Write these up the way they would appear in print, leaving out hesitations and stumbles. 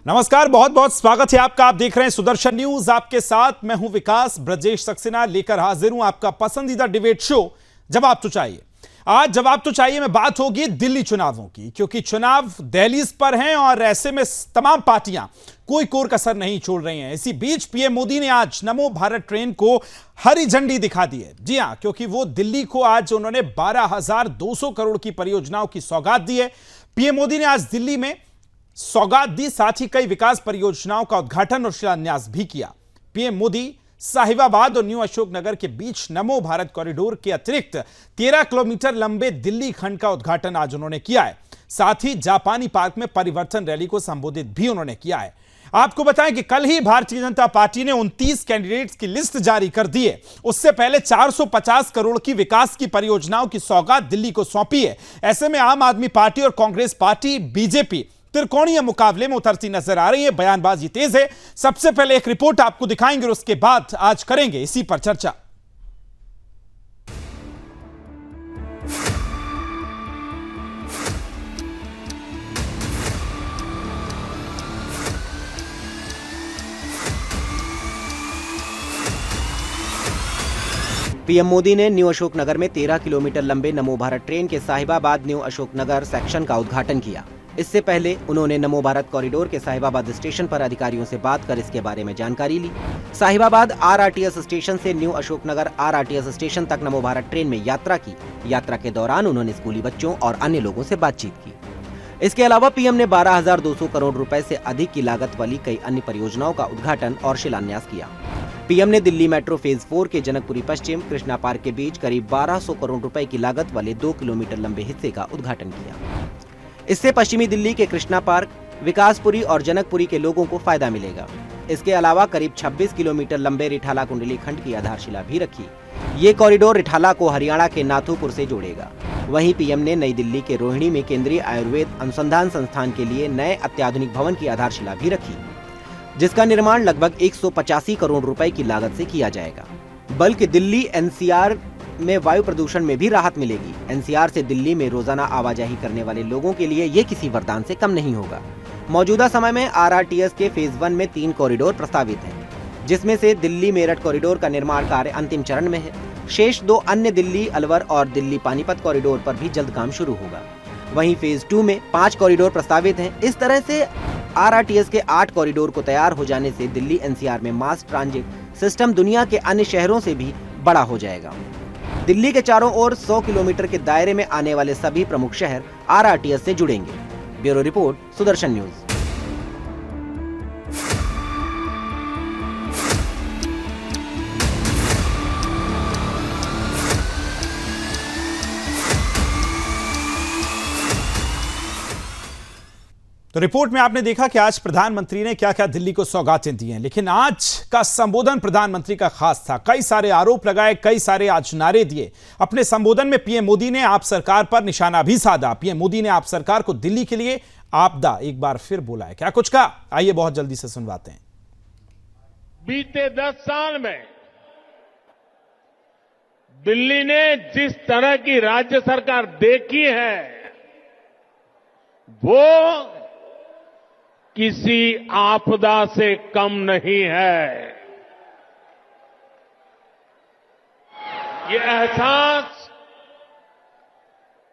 नमस्कार, बहुत बहुत स्वागत है आपका। आप देख रहे हैं सुदर्शन न्यूज। आपके साथ मैं हूं विकास ब्रजेश सक्सेना, लेकर हाजिर हूं आपका पसंदीदा डिबेट शो जवाब तो चाहिए। आज जवाब तो चाहिए में बात होगी दिल्ली चुनावों की, क्योंकि चुनाव दहलीज पर हैं और ऐसे में तमाम पार्टियां कोई कोर कसर नहीं छोड़ रही हैं। इसी बीच पीएम मोदी ने आज नमो भारत ट्रेन को हरी झंडी दिखा दी है। जी हां, क्योंकि वो दिल्ली को आज उन्होंने 12,200 करोड़ की परियोजनाओं की सौगात दी है। पीएम मोदी ने आज दिल्ली में सौगात दी, साथ ही कई विकास परियोजनाओं का उद्घाटन और शिलान्यास भी किया। पीएम मोदी साहिबाबाद और न्यू अशोकनगर के बीच नमो भारत कॉरिडोर के अतिरिक्त 13 किलोमीटर लंबे दिल्ली खंड का उद्घाटन आज उन्होंने किया है। साथ ही जापानी पार्क में परिवर्तन रैली को संबोधित भी उन्होंने किया है। आपको बताएं कि कल ही भारतीय जनता पार्टी ने 29 कैंडिडेट्स की लिस्ट जारी कर दी है। उससे पहले 450 करोड़ की विकास की परियोजनाओं की सौगात दिल्ली को सौंपी है। ऐसे में आम आदमी पार्टी और कांग्रेस पार्टी बीजेपी त्रिकोणीय मुकाबले में उतरती नजर आ रही है। बयानबाजी तेज है। सबसे पहले एक रिपोर्ट आपको दिखाएंगे और उसके बाद आज करेंगे इसी पर चर्चा। पीएम मोदी ने न्यू अशोकनगर में 13 किलोमीटर लंबे नमो भारत ट्रेन के साहिबाबाद न्यू अशोकनगर सेक्शन का उद्घाटन किया। इससे पहले उन्होंने नमो भारत कॉरिडोर के साहिबाबाद स्टेशन पर अधिकारियों से बात कर इसके बारे में जानकारी ली। साहिबाबाद आरआरटीएस स्टेशन से न्यू अशोकनगर आरआरटीएस स्टेशन तक नमो भारत ट्रेन में यात्रा की। यात्रा के दौरान उन्होंने स्कूली बच्चों और अन्य लोगों से बातचीत की। इसके अलावा पीएम ने 12,200 करोड़ रुपए से अधिक की लागत वाली कई अन्य परियोजनाओं का उद्घाटन और शिलान्यास किया। पीएम ने दिल्ली मेट्रो फेज 4 के जनकपुरी पश्चिम कृष्णा पार्क के बीच करीब 1200 करोड़ रुपए की लागत वाले 2 किलोमीटर लंबे हिस्से का उद्घाटन किया। इससे पश्चिमी दिल्ली के कृष्णा पार्क, विकासपुरी और जनकपुरी के लोगों को फायदा मिलेगा। इसके अलावा करीब 26 किलोमीटर लंबे रिठाला कुंडली खंड की आधारशिला भी रखी। ये कॉरिडोर रिठाला को हरियाणा के नाथूपुर से जोड़ेगा। वहीं पीएम ने नई दिल्ली के रोहिणी में केंद्रीय आयुर्वेद अनुसंधान संस्थान के लिए नए अत्याधुनिक भवन की आधारशिला भी रखी, जिसका निर्माण लगभग 185 करोड़ रुपए की लागत से किया जाएगा। बल्कि दिल्ली एनसीआर में वायु प्रदूषण में भी राहत मिलेगी। एनसीआर से दिल्ली में रोजाना आवाजाही करने वाले लोगों के लिए ये किसी वरदान से कम नहीं होगा। मौजूदा समय में आरआरटीएस के फेज 1 में 3 कॉरिडोर प्रस्तावित हैं, जिसमें से दिल्ली मेरठ कॉरिडोर का निर्माण कार्य अंतिम चरण में है। शेष 2 अन्य दिल्ली अलवर और दिल्ली पानीपत कॉरिडोर पर भी जल्द काम शुरू होगा। वहीं फेज 2 में 5 कॉरिडोर प्रस्तावित हैं। इस तरह से आरआरटीएस के 8 कॉरिडोर को तैयार हो जाने से दिल्ली एनसीआर में मास ट्रांजिट सिस्टम दुनिया के अन्य शहरों से भी बड़ा हो जाएगा। दिल्ली के चारों ओर 100 किलोमीटर के दायरे में आने वाले सभी प्रमुख शहर आरआरटीएस से जुड़ेंगे। Bureau report, Sudarshan news. तो रिपोर्ट में आपने देखा कि आज प्रधानमंत्री ने क्या क्या दिल्ली को सौगातें दी हैं, लेकिन आज का संबोधन प्रधानमंत्री का खास था। कई सारे आरोप लगाए, कई सारे आज नारे दिए। अपने संबोधन में पीएम मोदी ने आप सरकार पर निशाना भी साधा। पीएम मोदी ने आप सरकार को दिल्ली के लिए आपदा एक बार फिर बोला है। क्या कुछ कहा, आइए बहुत जल्दी से सुनवाते हैं। बीते 10 साल में दिल्ली ने जिस तरह की राज्य सरकार देखी है, वो किसी आपदा से कम नहीं है। ये एहसास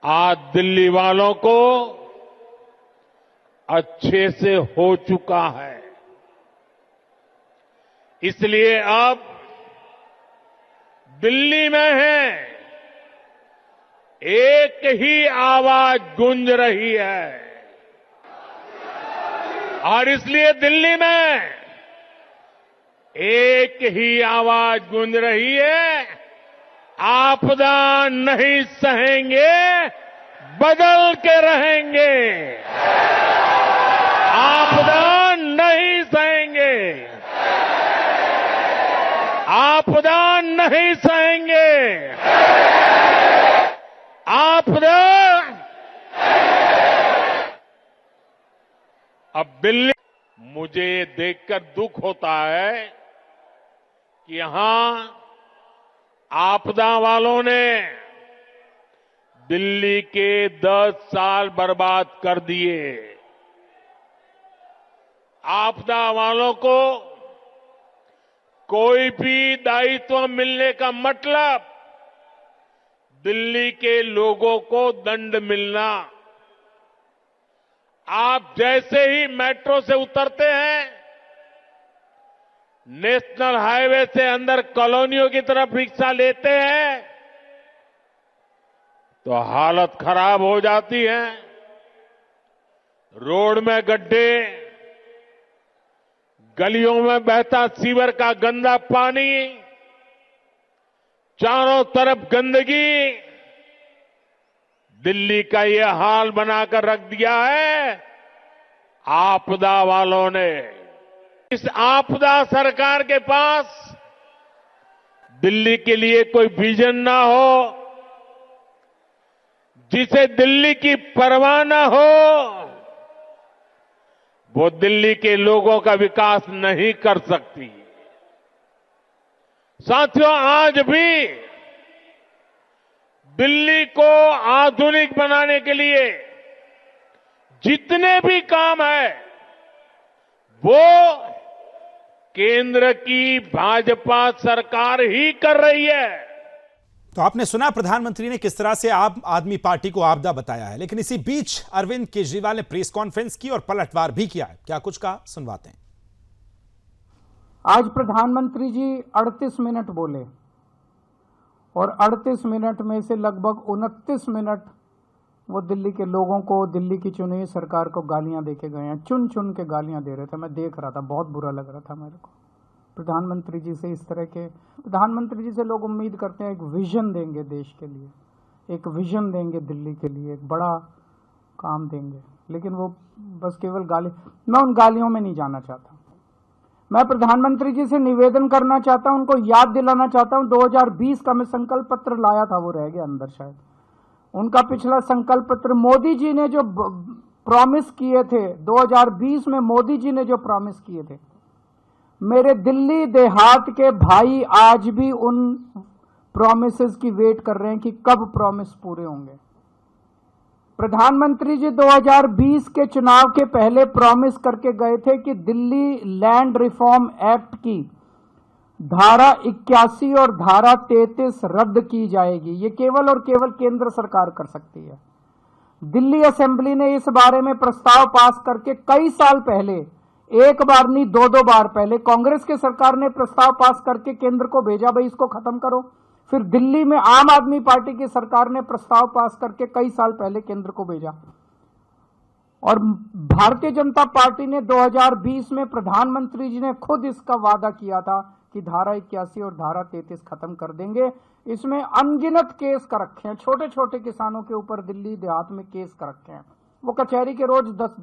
आज दिल्ली वालों को अच्छे से हो चुका है। इसलिए अब दिल्ली में है एक ही आवाज गूंज रही है, और इसलिए दिल्ली में एक ही आवाज गूंज रही है, आपदा नहीं सहेंगे, बदल के रहेंगे। आपदा नहीं सहेंगे, आपदा नहीं सहेंगे, आपदा। अब दिल्ली, मुझे ये देखकर दुख होता है कि यहां आपदा वालों ने दिल्ली के 10 साल बर्बाद कर दिए। आपदा वालों को कोई भी दायित्व मिलने का मतलब दिल्ली के लोगों को दंड मिलना। आप जैसे ही मेट्रो से उतरते हैं, नेशनल हाईवे से अंदर कॉलोनियों की तरफ रिक्शा लेते हैं तो हालत खराब हो जाती है। रोड में गड्ढे, गलियों में बहता सीवर का गंदा पानी, चारों तरफ गंदगी, दिल्ली का ये हाल बनाकर रख दिया है आपदा वालों ने। इस आपदा सरकार के पास दिल्ली के लिए कोई विजन ना हो, जिसे दिल्ली की परवाह ना हो, वो दिल्ली के लोगों का विकास नहीं कर सकती। साथियों, आज भी दिल्ली को आधुनिक बनाने के लिए जितने भी काम है वो केंद्र की भाजपा सरकार ही कर रही है। तो आपने सुना प्रधानमंत्री ने किस तरह से आम आदमी पार्टी को आपदा बताया है, लेकिन इसी बीच अरविंद केजरीवाल ने प्रेस कॉन्फ्रेंस की और पलटवार भी किया है। क्या कुछ कहा, सुनवाते हैं। आज प्रधानमंत्री जी 38 मिनट बोले और 38 मिनट में से लगभग 29 मिनट वो दिल्ली के लोगों को, दिल्ली की चुनी हुई सरकार को गालियां देके गए हैं। चुन चुन के गालियां दे रहे थे, मैं देख रहा था, बहुत बुरा लग रहा था मेरे को। प्रधानमंत्री जी से इस तरह के, प्रधानमंत्री जी से लोग उम्मीद करते हैं एक विजन देंगे देश के लिए, एक विजन देंगे दिल्ली के लिए, एक बड़ा काम देंगे, लेकिन वो बस केवल गाली। मैं उन गालियों में नहीं जाना चाहता। मैं प्रधानमंत्री जी से निवेदन करना चाहता हूं, उनको याद दिलाना चाहता हूं, 2020 का मैं संकल्प पत्र लाया था, वो रह गया अंदर शायद। उनका पिछला संकल्प पत्र मोदी जी ने जो प्रॉमिस किए थे, 2020 में मोदी जी ने जो प्रॉमिस किए थे, मेरे दिल्ली देहात के भाई आज भी उन प्रॉमिसेस की वेट कर रहे हैं कि कब प्रॉमिस पूरे होंगे। प्रधानमंत्री जी 2020 के चुनाव के पहले प्रॉमिस करके गए थे कि दिल्ली लैंड रिफॉर्म एक्ट की धारा 81 और धारा 33 रद्द की जाएगी। ये केवल और केवल केंद्र सरकार कर सकती है। दिल्ली असेंबली ने इस बारे में प्रस्ताव पास करके कई साल पहले, एक बार नहीं 2-2 बार पहले, कांग्रेस के सरकार ने प्रस्ताव पास करके केंद्र को भेजा, भाई इसको खत्म करो। फिर दिल्ली में आम आदमी पार्टी की सरकार ने प्रस्ताव पास करके कई साल पहले केंद्र को भेजा। और भारतीय जनता पार्टी ने 2020 में प्रधानमंत्री जी ने खुद इसका वादा किया था कि धारा 81 और धारा 33 खत्म कर देंगे। इसमें अनगिनत केस कर रखे हैं, छोटे छोटे किसानों के ऊपर दिल्ली देहात में केस कर रखे हैं। वो कचहरी के रोज 10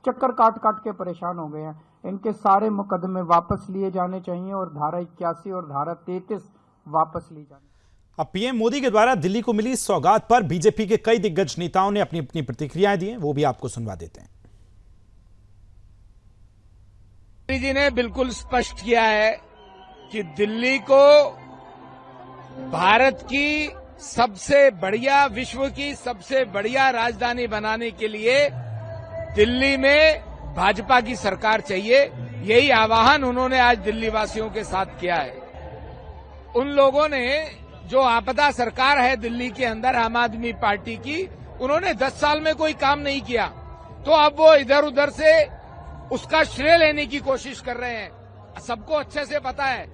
चक्कर काट काट के परेशान हो गए हैं। इनके सारे मुकदमे वापस लिए जाने चाहिए और धारा 81 और धारा 33 वापस ली जानी। अब पीएम मोदी के द्वारा दिल्ली को मिली सौगात पर बीजेपी के कई दिग्गज नेताओं ने अपनी अपनी प्रतिक्रियाएं दी हैं, वो भी आपको सुनवा देते हैं। मोदी जी ने बिल्कुल स्पष्ट किया है कि दिल्ली को भारत की सबसे बढ़िया, विश्व की सबसे बढ़िया राजधानी बनाने के लिए दिल्ली में भाजपा की सरकार चाहिए। यही आह्वान उन्होंने आज दिल्ली वासियों के साथ किया है। उन लोगों ने जो आपदा सरकार है दिल्ली के अंदर आम आदमी पार्टी की, उन्होंने 10 साल में कोई काम नहीं किया, तो अब वो इधर उधर से उसका श्रेय लेने की कोशिश कर रहे हैं। सबको अच्छे से पता है,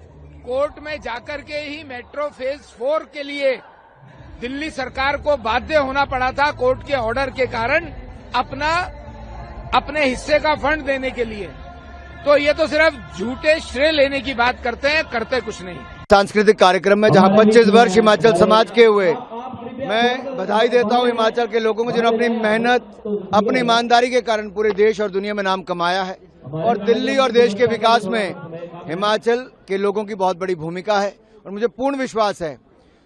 कोर्ट में जाकर के ही मेट्रो फेज 4 के लिए दिल्ली सरकार को बाध्य होना पड़ा था कोर्ट के ऑर्डर के कारण अपने हिस्से का फंड देने के लिए। तो ये तो सिर्फ झूठे श्रेय लेने की बात करते हैं, करते कुछ नहीं। सांस्कृतिक कार्यक्रम में जहां 25 वर्ष हिमाचल समाज के हुए, मैं बधाई देता हूं हिमाचल के लोगों को जिन्होंने अपनी मेहनत, अपनी ईमानदारी के कारण पूरे देश और दुनिया में नाम कमाया है। और दिल्ली और देश के विकास में हिमाचल के लोगों की बहुत बड़ी भूमिका है। और मुझे पूर्ण विश्वास है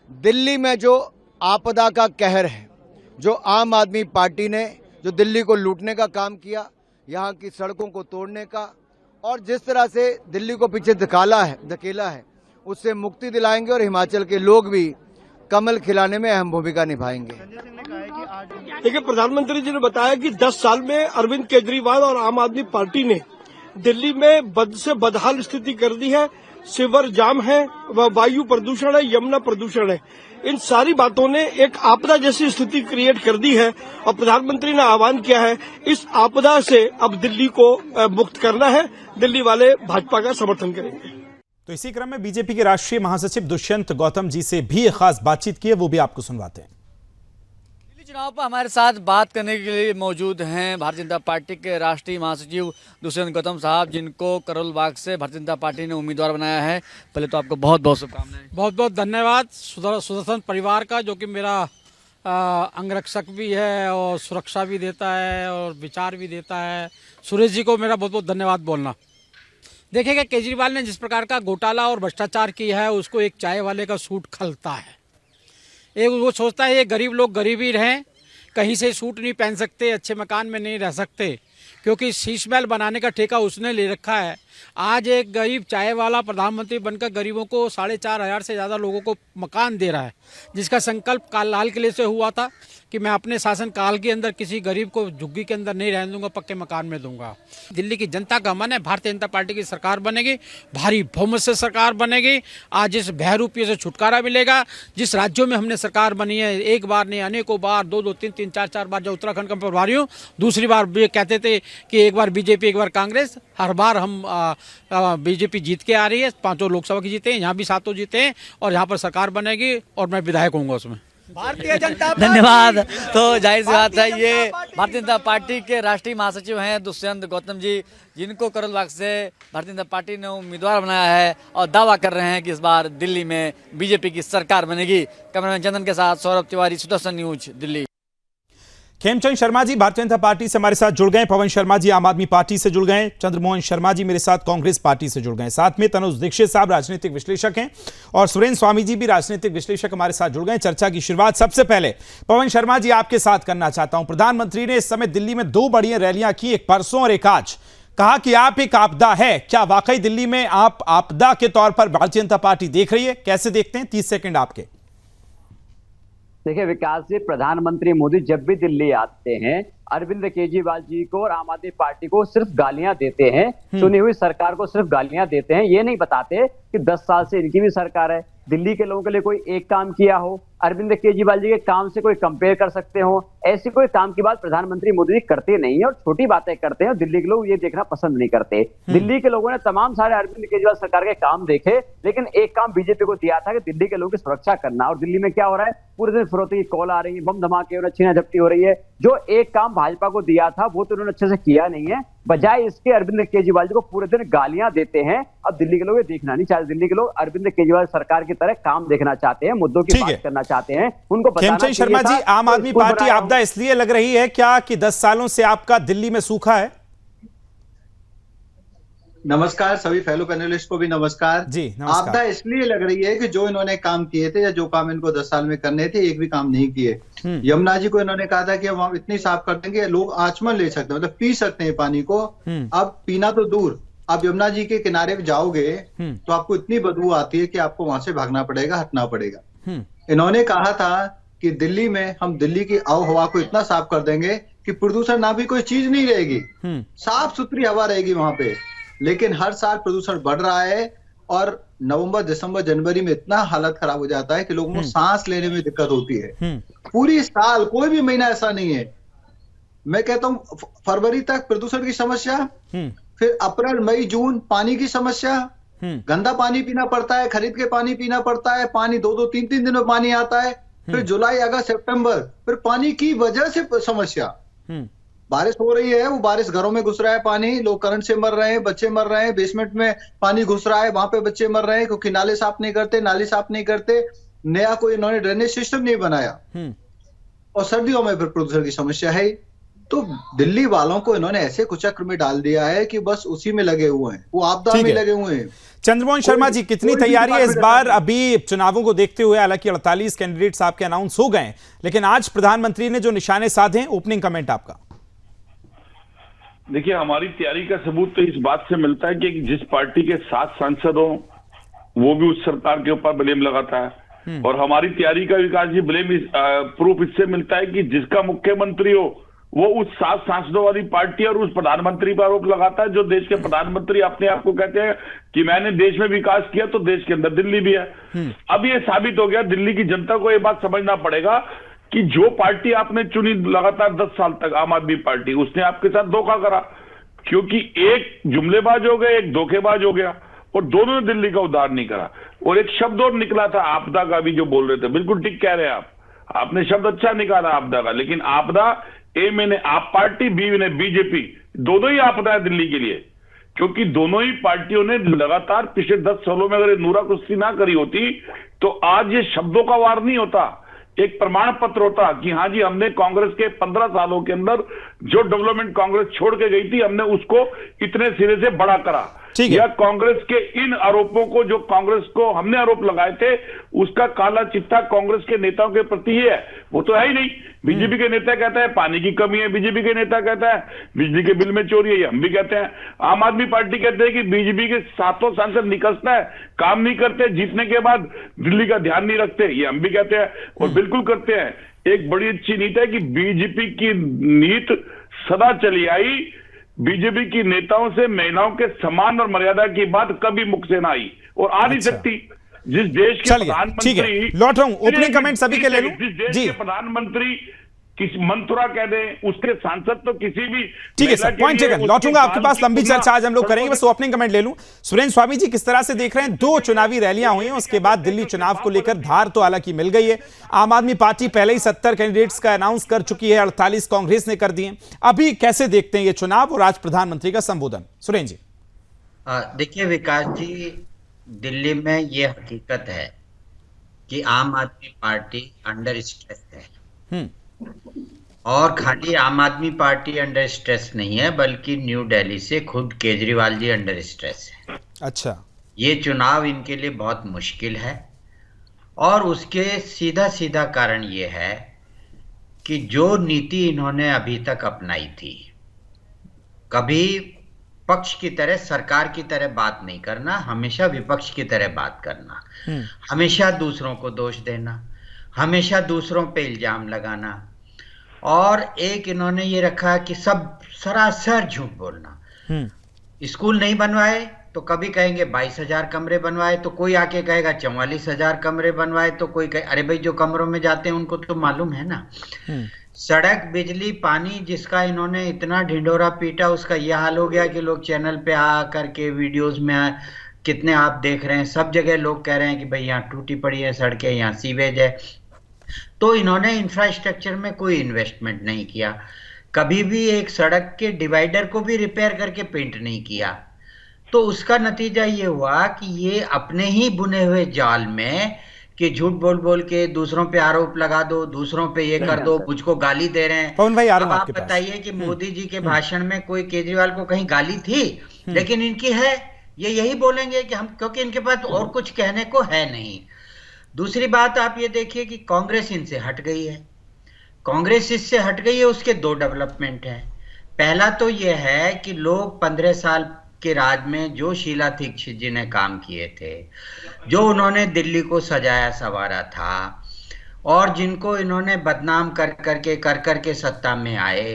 दिल्ली में जो आपदा का कहर है, जो आम आदमी पार्टी ने जो दिल्ली को लूटने का काम किया, यहाँ की सड़कों को तोड़ने का, और जिस तरह से दिल्ली को पीछे धकेला है, उससे मुक्ति दिलाएंगे और हिमाचल के लोग भी कमल खिलाने में अहम भूमिका निभाएंगे। देखिए, प्रधानमंत्री जी ने बताया कि 10 साल में अरविंद केजरीवाल और आम आदमी पार्टी ने दिल्ली में बद से बदहाल स्थिति कर दी है। सीवर जाम है, वायु प्रदूषण है, यमुना प्रदूषण है। इन सारी बातों ने एक आपदा जैसी स्थिति क्रिएट कर दी है और प्रधानमंत्री ने आह्वान किया है इस आपदा से अब दिल्ली को मुक्त करना है। दिल्ली वाले भाजपा का समर्थन करेंगे। तो इसी क्रम में बीजेपी के राष्ट्रीय महासचिव दुष्यंत गौतम जी से भी खास बातचीत की है, वो भी आपको सुनवाते हैं। चुनाव पर हमारे साथ बात करने के लिए मौजूद हैं भारतीय जनता पार्टी के राष्ट्रीय महासचिव दुष्यंत गौतम साहब, जिनको करोल बाग से भारतीय जनता पार्टी ने उम्मीदवार बनाया है। पहले तो आपको बहुत बहुत शुभकामनाएं। बहुत बहुत धन्यवाद सुदर्शन परिवार का, जो कि मेरा अंगरक्षक भी है और सुरक्षा भी देता है और विचार भी देता है। सुरेश जी को मेरा बहुत बहुत धन्यवाद बोलना। देखिएगा, केजरीवाल ने जिस प्रकार का घोटाला और भ्रष्टाचार किया है, उसको एक चाय वाले का सूट खलता है। एक वो सोचता है ये गरीब लोग गरीब ही रहें, कहीं से सूट नहीं पहन सकते, अच्छे मकान में नहीं रह सकते, क्योंकि शीश महल बनाने का ठेका उसने ले रखा है। आज एक गरीब चाय वाला प्रधानमंत्री बनकर गरीबों को 4,500 से ज़्यादा लोगों को मकान दे रहा है, जिसका संकल्प लाल किले से हुआ था कि मैं अपने शासन काल के अंदर किसी गरीब को झुग्गी के अंदर नहीं रहने दूंगा, पक्के मकान में दूंगा। दिल्ली की जनता का मन है भारतीय जनता पार्टी की सरकार बनेगी, भारी बहुमत से सरकार बनेगी। आज इस भयरूपी से छुटकारा मिलेगा। जिस राज्यों में हमने सरकार बनी है, एक बार नहीं अनेकों बार, 2-2, 3-3, 4-4 बार, जो उत्तराखंड का प्रभारी हूँ, दूसरी बार ये कहते थे कि एक बार बीजेपी एक बार कांग्रेस, हर बार हम बीजेपी जीत के आ रही है। 5 लोकसभा की जीते हैं, यहाँ भी 7 जीते हैं और यहाँ पर सरकार बनेगी और मैं विधायक होऊंगा उसमें। भारतीय जनता धन्यवाद। तो जाहिर सी बात है, ये भारतीय जनता पार्टी के राष्ट्रीय महासचिव हैं दुष्यंत गौतम जी, जिनको करोल बाग से भारतीय जनता पार्टी ने उम्मीदवार बनाया है और दावा कर रहे हैं कि इस बार दिल्ली में बीजेपी की सरकार बनेगी। कैमरामैन चंदन के साथ सौरभ तिवारी, सुदर्शन न्यूज, दिल्ली। खेमचंद शर्मा जी भारतीय जनता पार्टी से हमारे साथ जुड़ गए, पवन शर्मा जी आम आदमी पार्टी से जुड़ गए, चंद्रमोहन शर्मा जी मेरे साथ कांग्रेस पार्टी से जुड़ गए, साथ में तनुज दीक्षित साहब राजनीतिक विश्लेषक हैं और सुरेंद्र स्वामी जी भी राजनीतिक विश्लेषक हमारे साथ जुड़ गए। चर्चा की शुरुआत सबसे पहले पवन शर्मा जी आपके साथ करना चाहता हूं। प्रधानमंत्री ने इस समय दिल्ली में 2 बड़ी रैलियां की, एक परसों और एक आज। कहा कि आप एक आपदा है, क्या वाकई दिल्ली में आप आपदा के तौर पर भारतीय जनता पार्टी देख रही है? कैसे देखते हैं? 30 सेकंड आपके। देखिए विकास जी, प्रधानमंत्री मोदी जब भी दिल्ली आते हैं, अरविंद केजरीवाल जी को और आम आदमी पार्टी को सिर्फ गालियां देते हैं, चुनी हुई सरकार को सिर्फ गालियां देते हैं। ये नहीं बताते कि 10 साल से इनकी भी सरकार है, दिल्ली के लोगों के लिए कोई एक काम किया हो, अरविंद केजरीवाल जी के काम से कोई कंपेयर कर सकते हो। ऐसी कोई काम की बात प्रधानमंत्री मोदी जी करते नहीं है और छोटी बातें करते हैं और दिल्ली के लोग ये देखना पसंद नहीं करते। दिल्ली के लोगों ने तमाम सारे अरविंद केजरीवाल सरकार के काम देखे, लेकिन एक काम बीजेपी को दिया था कि दिल्ली के लोगों की सुरक्षा करना। और दिल्ली में क्या हो रहा है, पूरे दिन फिरौती की कॉल आ रही है, बम धमाके हो रहे, छीना झपटी हो रही है। जो एक काम भाजपा को दिया था वो तो उन्होंने अच्छे से किया नहीं है, बजाय इसके अरविंद केजरीवाल जी को पूरे दिन गालियां देते हैं। अब दिल्ली के लोग ये देखना नहीं चाहते, दिल्ली के लोग अरविंद केजरीवाल सरकार की तरह काम देखना चाहते हैं, मुद्दों की बात करना चाहते हैं। उनको खेमचंद शर्मा जी, आम आदमी पार्टी आपदा इसलिए लग रही है क्या कि 10 सालों से आपका दिल्ली में सूखा है? नमस्कार सभी फेलो पैनलिस्ट को भी नमस्कार जी। नमस्कार। आपदा इसलिए लग रही है कि जो इन्होंने काम किए थे या जो काम इनको 10 साल में करने थे, एक भी काम नहीं किए। यमुना जी को इन्होंने कहा था कि हम इतनी साफ कर देंगे लोग आचमन ले सकते हैं, मतलब पी सकते हैं पानी को। अब पीना तो दूर, आप यमुना जी के किनारे पे जाओगे तो आपको इतनी बदबू आती है कि आपको वहां से भागना पड़ेगा, हटना पड़ेगा। इन्होंने कहा था कि दिल्ली में हम दिल्ली की आव हवा को इतना साफ कर देंगे कि प्रदूषण ना भी कोई चीज नहीं रहेगी, साफ सुथरी हवा रहेगी वहां पे। लेकिन हर साल प्रदूषण बढ़ रहा है और नवंबर, दिसंबर, जनवरी में इतना हालत खराब हो जाता है कि लोगों को सांस लेने में दिक्कत होती है। पूरी साल कोई भी महीना ऐसा नहीं है। मैं कहता हूं फरवरी तक प्रदूषण की समस्या, फिर अप्रैल, मई, जून पानी की समस्या, गंदा पानी पीना पड़ता है, खरीद के पानी पीना पड़ता है, पानी 2-2, 3-3 दिन में पानी आता है, फिर जुलाई, अगस्त, सितंबर, फिर पानी की वजह से समस्या। बारिश हो रही है, वो बारिश घरों में घुस रहा है पानी, लोग करंट से मर रहे हैं, बच्चे मर रहे हैं, बेसमेंट में पानी घुस रहा है, वहां पे बच्चे मर रहे हैं क्योंकि नाले साफ नहीं करते, नाली साफ नहीं करते, नया कोई इन्होंने ड्रेनेज सिस्टम नहीं बनाया। और सर्दियों में फिर प्रदूषण की समस्या है। तो दिल्ली वालों को इन्होंने ऐसे कुचक्र में डाल दिया है कि बस उसी में लगे हुए हैं, वो आपदा में लगे हुए हैं। चंद्रमोहन शर्मा जी, कितनी तैयारी है इस बार अभी चुनावों को देखते हुए? हालांकि 48 कैंडिडेट्स आपके अनाउंस हो गए, लेकिन आज प्रधानमंत्री ने जो निशाने साधे, ओपनिंग कमेंट आपका। देखिए, हमारी तैयारी का सबूत तो इस बात से मिलता है कि जिस पार्टी के 7 सांसद हो वो भी उस सरकार के ऊपर ब्लेम लगाता है। और हमारी तैयारी का विकास जी ब्लेम प्रूफ इससे मिलता है कि जिसका मुख्यमंत्री हो वो उस 7 सांसदों वाली पार्टी और उस प्रधानमंत्री पर आरोप लगाता है, जो देश के प्रधानमंत्री अपने आप को कहते हैं कि मैंने देश में विकास किया, तो देश के अंदर दिल्ली भी है। अब ये साबित हो गया, दिल्ली की जनता को ये बात समझना पड़ेगा कि जो पार्टी आपने चुनी लगातार 10 साल तक, आम आदमी पार्टी, उसने आपके साथ धोखा करा, क्योंकि एक जुमलेबाज हो गए, एक धोखेबाज हो गया, और दोनों ने दिल्ली का उद्धार नहीं करा। और एक शब्द और निकला था आपदा का, भी जो बोल रहे थे, बिल्कुल ठीक कह रहे हैं आपने शब्द अच्छा निकाला आपदा का, लेकिन आपदा ए में ने आप पार्टी, बी ने बीजेपी, दोनों ही आपदा है दिल्ली के लिए, क्योंकि दोनों ही पार्टियों ने लगातार पिछले 10 सालों में अगर नूरा कुश्ती ना करी होती तो आज ये शब्दों का वार नहीं होता, एक प्रमाण पत्र होता कि हाँ जी, हमने कांग्रेस के 15 सालों के अंदर जो डेवलपमेंट कांग्रेस छोड़ के गई थी, हमने उसको इतने सिरे से बड़ा करा। या कांग्रेस के इन आरोपों को, जो कांग्रेस को हमने आरोप लगाए थे, उसका काला चिट्ठा कांग्रेस के नेताओं के प्रति ही है, वो तो है ही नहीं। बीजेपी के नेता कहता है पानी की कमी है, बीजेपी के नेता कहता है बिजली के बिल में चोरी है, हम भी कहते हैं। आम आदमी पार्टी कहते हैं कि बीजेपी के 7 सांसद निकलता है, काम नहीं करते, जीतने के बाद दिल्ली का ध्यान नहीं रखते, ये हम भी कहते हैं और बिल्कुल करते हैं। एक बड़ी अच्छी नीति है कि बीजेपी की नीति सदा चली आई, बीजेपी की नेताओं से महिलाओं के सम्मान और मर्यादा की बात कभी मुख से ना आई और आ नहीं सकती। जिस देश के प्रधानमंत्री, लौट रहा हूं, ओपनिंग कमेंट सभी के ले लूं। जिस देश के प्रधानमंत्री किसी मंथुरा कह दें, उसके सांसद तो किसी भी, ठीक है सर, पॉइंट टेकन। लौटूंगा आपके पास, लंबी चर्चा आज हम लोग करेंगे, बस ओपनिंग कमेंट ले लूं। सुरेंद्र स्वामी जी, किस तरह से देख रहे हैं? 2 चुनावी रैलियां हुई हैं, उसके बाद दिल्ली चुनाव को लेकर धार तो हालांकि मिल गई है। आम आदमी पार्टी पहले ही 70 कैंडिडेट्स का अनाउंस कर चुकी है, 48 कांग्रेस ने कर दिए। अभी कैसे देखते हैं ये चुनाव और आज प्रधानमंत्री का संबोधन? सुरेंद्र जी। देखिए विकास जी, दिल्ली में ये हकीकत है कि आम आदमी पार्टी अंडर स्ट्रेस है, और खाली आम आदमी पार्टी अंडर स्ट्रेस नहीं है, बल्कि न्यू दिल्ली से खुद केजरीवाल जी अंडर स्ट्रेस है। अच्छा, ये चुनाव इनके लिए बहुत मुश्किल है, और उसके सीधा सीधा कारण ये है कि जो नीति इन्होंने अभी तक अपनाई थी, कभी पक्ष की तरह, सरकार की तरह बात नहीं करना, हमेशा विपक्ष की तरह बात करना, हमेशा दूसरों को दोष देना, हमेशा दूसरों पे इल्जाम लगाना, और एक इन्होंने ये रखा कि सब सरासर झूठ बोलना। स्कूल नहीं बनवाए तो कभी कहेंगे 22,000 कमरे बनवाए, तो कोई आके कहेगा 44,000 कमरे बनवाए, तो कोई कहे अरे भाई जो कमरों में जाते हैं उनको तो मालूम है ना। सड़क, बिजली, पानी, जिसका इन्होंने इतना ढिंढोरा पीटा, उसका यह हाल हो गया कि लोग चैनल पे आ करके वीडियोस में कितने आप देख रहे हैं, सब जगह लोग कह रहे हैं कि भाई यहाँ टूटी पड़ी है सड़कें, यहाँ सीवेज है। तो इन्होंने इंफ्रास्ट्रक्चर में कोई इन्वेस्टमेंट नहीं किया, कभी भी एक सड़क के डिवाइडर को भी रिपेयर करके पेंट नहीं किया। तो उसका नतीजा ये हुआ कि ये अपने ही बुने हुए जाल में कि झूठ बोल बोल के दूसरों पे आरोप लगा दो, दूसरों पे ये कर दो, मुझको गाली दे रहे हैं। पवन भाई, अब आप बताइए कि मोदी जी के भाषण में कोई केजरीवाल को कहीं गाली थी? लेकिन इनकी है, ये यही बोलेंगे कि हम, क्योंकि इनके पास और कुछ कहने को है नहीं। दूसरी बात आप ये देखिए कि कांग्रेस इनसे हट गई है, कांग्रेस इससे हट गई है, उसके 2 डेवलपमेंट है। पहला तो ये है कि लोग 15 साल के राज में जो शीला दीक्षित जी ने काम किए थे, जो उन्होंने दिल्ली को सजाया संवारा था, और जिनको इन्होंने बदनाम कर करके सत्ता में आए,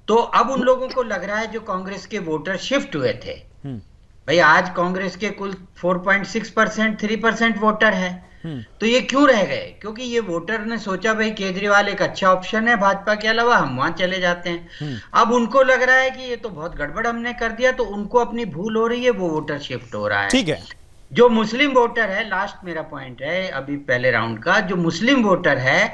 तो अब उन लोगों को लग रहा है जो कांग्रेस के वोटर शिफ्ट हुए थे, भाई आज कांग्रेस के कुल 4.6%, 3% वोटर है, तो ये क्यों रह गए? क्योंकि ये वोटर ने सोचा भाई केजरीवाल एक अच्छा ऑप्शन है भाजपा के अलावा, हम वहां चले जाते हैं। अब उनको लग रहा है कि ये तो बहुत गड़बड़ हमने कर दिया, तो उनको अपनी भूल हो रही है, वो वोटर शिफ्ट हो रहा है। ठीक है। जो मुस्लिम वोटर है, लास्ट मेरा पॉइंट है अभी पहले राउंड का, जो मुस्लिम वोटर है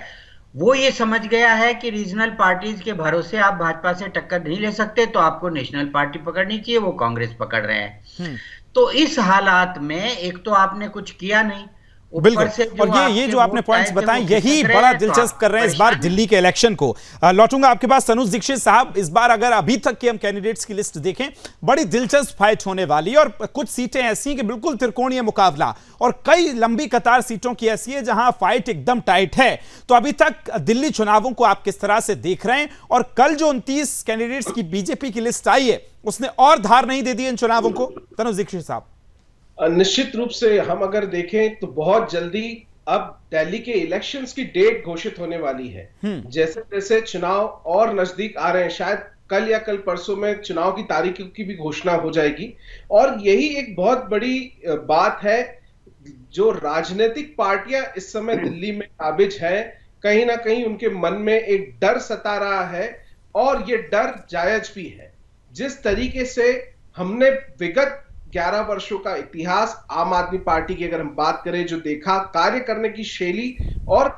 वो ये समझ गया है कि रीजनल पार्टीज के भरोसे आप भाजपा से टक्कर नहीं ले सकते, तो आपको नेशनल पार्टी पकड़नी चाहिए, वो कांग्रेस पकड़ रहे हैं। तो इस हालात में एक तो आपने कुछ किया नहीं, बिल्कुल, और ये जो आपने पॉइंट्स बताए यही बड़ा दिलचस्प कर रहे हैं इस बार दिल्ली के इलेक्शन को। लौटूंगा आपके पास तनुज दीक्षित साहब। इस बार अगर अभी तक के हम कैंडिडेट्स की लिस्ट देखें, बड़ी दिलचस्प फाइट होने वाली है, और कुछ सीटें ऐसी कि बिल्कुल त्रिकोणीय मुकाबला, और कई लंबी कतार सीटों की ऐसी है जहां फाइट एकदम टाइट है। तो अभी तक दिल्ली चुनावों को आप किस तरह से देख रहे हैं, और कल जो 29 कैंडिडेट्स की बीजेपी की लिस्ट आई है उसने और धार नहीं दे दी इन चुनावों को? तनुज दीक्षित साहब। निश्चित रूप से हम अगर देखें तो बहुत जल्दी अब दिल्ली के इलेक्शंस की डेट घोषित होने वाली है। जैसे जैसे चुनाव और नजदीक आ रहे हैं, शायद कल या कल परसों में चुनाव की तारीख की भी घोषणा हो जाएगी। और यही एक बहुत बड़ी बात है, जो राजनीतिक पार्टियां इस समय दिल्ली में काबिज है, कहीं ना कहीं उनके मन में एक डर सता रहा है, और ये डर जायज भी है। जिस तरीके से हमने विगत 11 वर्षों का इतिहास आम आदमी पार्टी की अगर हम बात करें, जो देखा, कार्य करने की शैली और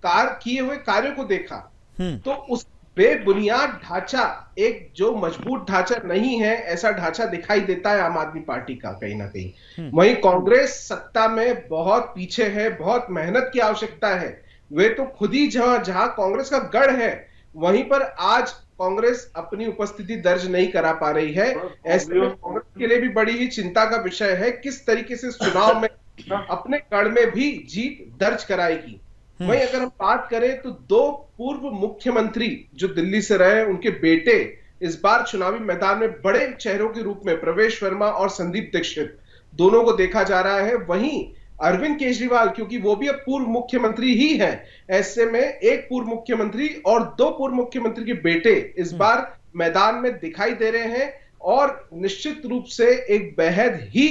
किए हुए कार्यों को देखा, तो उस बेबुनियाद ढांचा, एक जो मजबूत ढांचा नहीं है, ऐसा ढांचा दिखाई देता है आम आदमी पार्टी का कहीं ना कहीं। वहीं कांग्रेस सत्ता में बहुत पीछे है, बहुत मेहनत की आवश्यकता है। वे तो खुद ही जहां कांग्रेस का गढ़ है, वहीं पर आज कांग्रेस अपनी उपस्थिति दर्ज नहीं करा पा रही है। ऐसे में कांग्रेस के लिए भी बड़ी ही चिंता का विषय है किस तरीके से चुनाव में अपने गढ़ में भी जीत दर्ज कराएगी। वहीं अगर हम बात करें तो 2 पूर्व मुख्यमंत्री जो दिल्ली से रहे, उनके बेटे इस बार चुनावी मैदान में बड़े चेहरों के रूप में प्रवेश वर्मा और संदीप दीक्षित दोनों को देखा जा रहा है। वहीं अरविंद केजरीवाल, क्योंकि वो भी अब पूर्व मुख्यमंत्री ही हैं, ऐसे में एक पूर्व मुख्यमंत्री और 2 पूर्व मुख्यमंत्री के बेटे इस बार मैदान में दिखाई दे रहे हैं। और निश्चित रूप से एक बेहद ही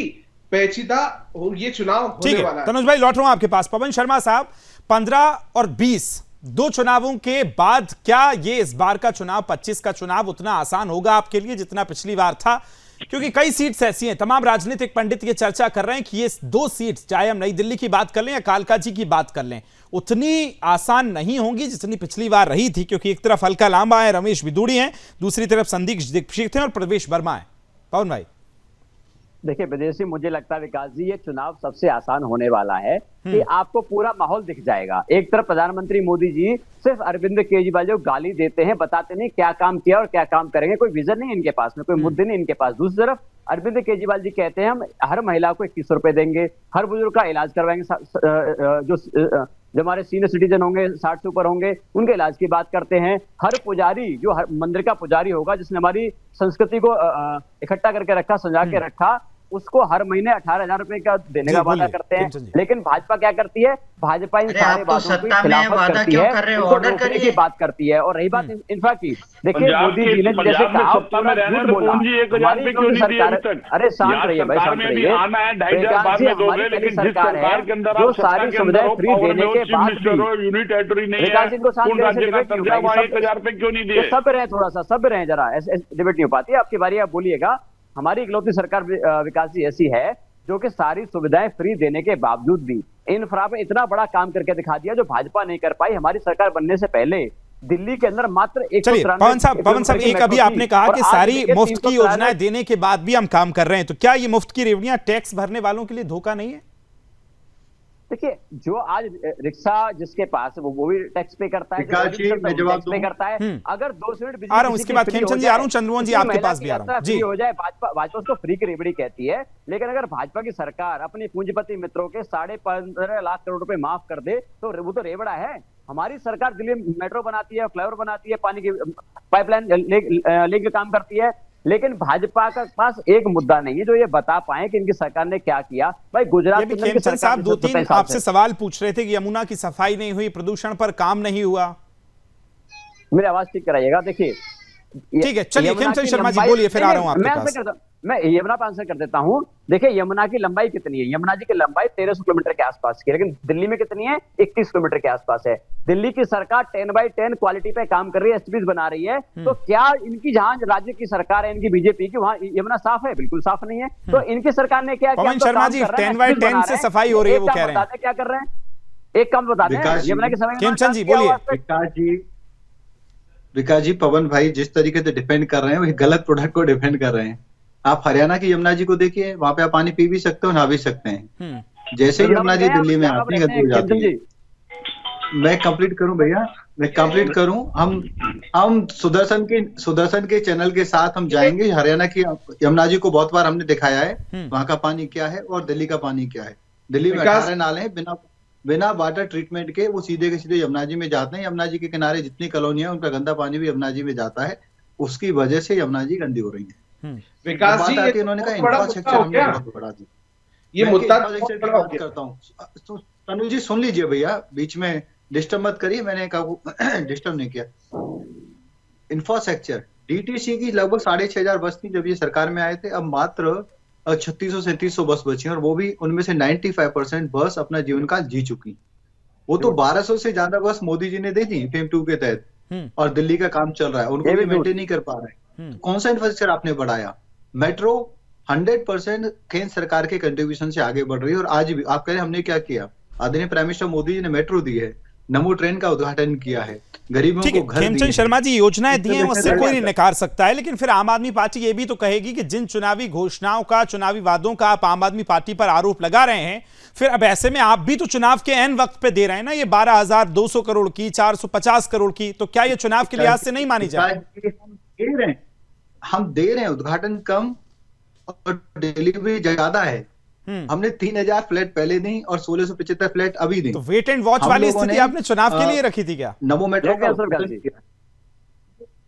पेचीदा ये चुनाव होने वाला है। तनुज भाई, लौट रहा हूं आपके पास। पवन शर्मा साहब, 15 और 20 2 चुनावों के बाद क्या ये इस बार का चुनाव 25 का चुनाव उतना आसान होगा आपके लिए जितना पिछली बार था? क्योंकि कई सीट्स ऐसी हैं, तमाम राजनीतिक पंडित ये चर्चा कर रहे हैं कि ये 2 सीट्स, चाहे हम नई दिल्ली की बात कर लें या कालकाजी की बात कर लें, उतनी आसान नहीं होंगी जितनी पिछली बार रही थी। क्योंकि एक तरफ हल्का लांबा है, रमेश बिदूड़ी हैं, दूसरी तरफ संदीप दीक्षित हैं और प्रवेश वर्मा है। पवन भाई, देखिए विदेशी, मुझे लगता है विकास जी, ये चुनाव सबसे आसान होने वाला है कि आपको पूरा माहौल दिख जाएगा। एक तरफ प्रधानमंत्री मोदी जी सिर्फ अरविंद केजरीवाल जो गाली देते हैं, बताते नहीं क्या काम किया और क्या काम करेंगे, कोई विजन नहीं इनके पास में, कोई मुद्दे नहीं इनके पास। दूसरी तरफ अरविंद केजरीवाल जी कहते हैं हम हर महिला को 2100 रुपए देंगे, हर बुजुर्ग का इलाज करवाएंगे, जो हमारे सीनियर सिटीजन होंगे, 60 से ऊपर होंगे, उनके इलाज की बात करते हैं। हर पुजारी, जो हर मंदिर का पुजारी होगा, जिसने हमारी संस्कृति को इकट्ठा करके रखा, सजा के रखा, उसको हर महीने 18,000 रुपए का देने का वादा करते हैं। लेकिन भाजपा क्या करती है? भाजपा इन सारे वादों की खिलाफत करती है, उनको रोकने की बात करती है। और रही बात इंफ्रा की, देखिए मोदी जी ने जैसे कहा, पूरा झूठ बोला, हमारी जो सरकार, अरे शांत रहिए भाई, शांत रहिए। हमारी सरकार है जो सारी सुविधाएं फ्री देने के बाद भी विकास इनको शांत सब रहे, थोड़ा सा सब रहे, जरा ऐसे डिबेट नहीं हो पाती। आपकी बारी, आप बोलिएगा। हमारी इकलौती सरकार विकास जी ऐसी है जो कि सारी सुविधाएं फ्री देने के बावजूद भी इंफ्रा पे इतना बड़ा काम करके दिखा दिया जो भाजपा नहीं कर पाई। हमारी सरकार बनने से पहले दिल्ली के अंदर मात्र 193। पवन साहब, एक अभी आपने कहा कि सारी मुफ्त की योजनाएं देने के बाद भी हम काम कर रहे हैं, तो क्या ये मुफ्त की रेवड़ियां टैक्स भरने वालों के लिए धोखा नहीं है? देखिए, जो आज रिक्शा जिसके पास है वो भी टैक्स पे करता है, टैक्स पे करता है। अगर 2 मिनट आ रहा हूं, इसके बाद खेमचंद जी आ रहा हूं, चंद्रमोहन जी आपके पास भी आ रहा हूं जी। हो जाए, भाजपा उसको फ्री की रेवड़ी कहती है। लेकिन अगर भाजपा की सरकार अपने पूंजीपति मित्रों के 15.5 लाख करोड़ रुपए माफ कर दे तो वो तो रेवड़ा है। हमारी सरकार दिल्ली में मेट्रो बनाती है, फ्लाईओवर बनाती है, पानी की पाइपलाइन लेके काम करती है। लेकिन भाजपा का पास एक मुद्दा नहीं है जो ये बता पाए कि इनकी सरकार ने क्या किया। भाई गुजरात में खेमचंद साहब 2-3 आपसे सवाल पूछ रहे थे कि यमुना की सफाई नहीं हुई, प्रदूषण पर काम नहीं हुआ। मेरी आवाज ठीक कराइएगा। देखिए, ठीक है, चलिए खेमचंद शर्मा जी बोलिए, फिर आ रहा हूं आपके पास। मैं यमुना पर आंसर कर देता हूं। देखिए, यमुना की लंबाई कितनी है? यमुना जी की लंबाई 1300 किलोमीटर के आसपास की है, लेकिन दिल्ली में कितनी है? 21 किलोमीटर के आसपास है। दिल्ली की सरकार 10/10 क्वालिटी पे काम कर रही है, एसपीज बना रही है। तो क्या इनकी जहां राज्य की सरकार है, इनकी बीजेपी की, वहां यमुना साफ है? बिल्कुल साफ नहीं है। तो इनकी सरकार ने क्या किया? शर्मा जी 10/10 से सफाई हो रही है, वो कह रहे हैं। क्या कर रहे हैं? एक काम बता दें, यमुना के समय खेमचंद जी बोलिए। विकास जी, पवन भाई जिस तरीके से डिफेंड कर रहे हैं, वो गलत प्रोडक्ट को डिफेंड कर रहे हैं। आप हरियाणा की यमुना जी को देखिए, वहां पे आप पानी पी भी सकते हो, नहा भी सकते हैं। जैसे ही यमुना जी दिल्ली में आती है, गंदी हो जाती है। मैं कंप्लीट करूं भैया, मैं कंप्लीट करूं। हम सुदर्शन के चैनल के साथ हम जाएंगे। हरियाणा की यमुना जी को बहुत बार हमने दिखाया है, वहां का पानी क्या है और दिल्ली का पानी क्या है। दिल्ली में 18 नाले हैं, बिना वाटर ट्रीटमेंट के वो सीधे के सीधे यमुना जी में जाते हैं। यमुना जी के किनारे जितनी कॉलोनी है, उनका गंदा पानी भी यमुना जी में जाता है। उसकी वजह से यमुना जी गंदी हो रही है। विकास जी, इन्होंने कहा इंफ्रास्ट्रक्चर हमने बहुत बढ़ा दी। ये मुद्दा बात करता हूँ। तनु जी सुन लीजिए भैया, बीच में डिस्टर्ब मत करिए, मैंने कहा डिस्टर्ब नहीं किया। इंफ्रास्ट्रक्चर डीटीसी की लगभग 6,500 बस थी जब ये सरकार में आए थे, अब मात्र 3600-3700 बस बची हैं, और वो भी उनमें से 95% बस अपना जीवन काल जी चुकी। वो तो 1200 से ज्यादा बस मोदी जी ने दे दी फेम 2 के तहत, और दिल्ली का काम चल रहा है, उनको भी मेंटेन नहीं कर पा रहे। कौन सा इंफ्रास्ट्रक्चर आपने बढ़ाया? मेट्रो 100% केंद्र सरकार के कंट्रीब्यूशन से आगे बढ़ रही है, और आज भी आप कह रहे हैं हमने क्या किया। आदरणीय प्राइम मिनिस्टर मोदी जी ने मेट्रो दी है, नमो ट्रेन का उद्घाटन किया है, गरीबों को घर दिए। खेमचंद शर्मा जी योजनाएं दी हैं, उससे कोई नहीं नकार सकता है, लेकिन फिर आम आदमी पार्टी ये भी तो कहेगी कि जिन चुनावी घोषणाओं का, चुनावी वादों का आप आम आदमी पार्टी पर आरोप लगा रहे हैं, फिर अब ऐसे में आप भी तो चुनाव के एन वक्त पे दे रहे हैं ना, ये 12,200 करोड़ की, 450 करोड़ की, तो क्या ये चुनाव के लिहाज से नहीं मानी जाए? हम दे रहे हैं, उद्घाटन कम और डिलीवरी ज्यादा है। हमने 3,000 फ्लैट पहले दी और 1,675 फ्लैट अभी दी। तो वेट एंड वॉच वाली स्थिति आपने चुनाव के लिए रखी थी क्या? नमो मेट्रो का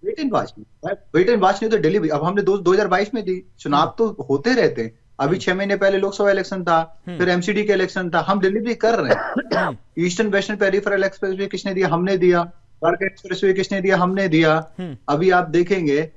वेट एंड वॉच नहीं तो डिलीवरी अब हमने 2022 में दी। चुनाव तो होते रहते हैं, अभी 6 महीने पहले लोकसभा इलेक्शन था, फिर एमसीडी का इलेक्शन था, हम डिलीवरी कर रहे हैं। ईस्टर्न वेस्टर्न पेरिफेरल एक्सप्रेसवे किसने दिया? हमने दिया। वर्क एक्सप्रेसवे किसने दिया? हमने दिया। अभी आप देखेंगे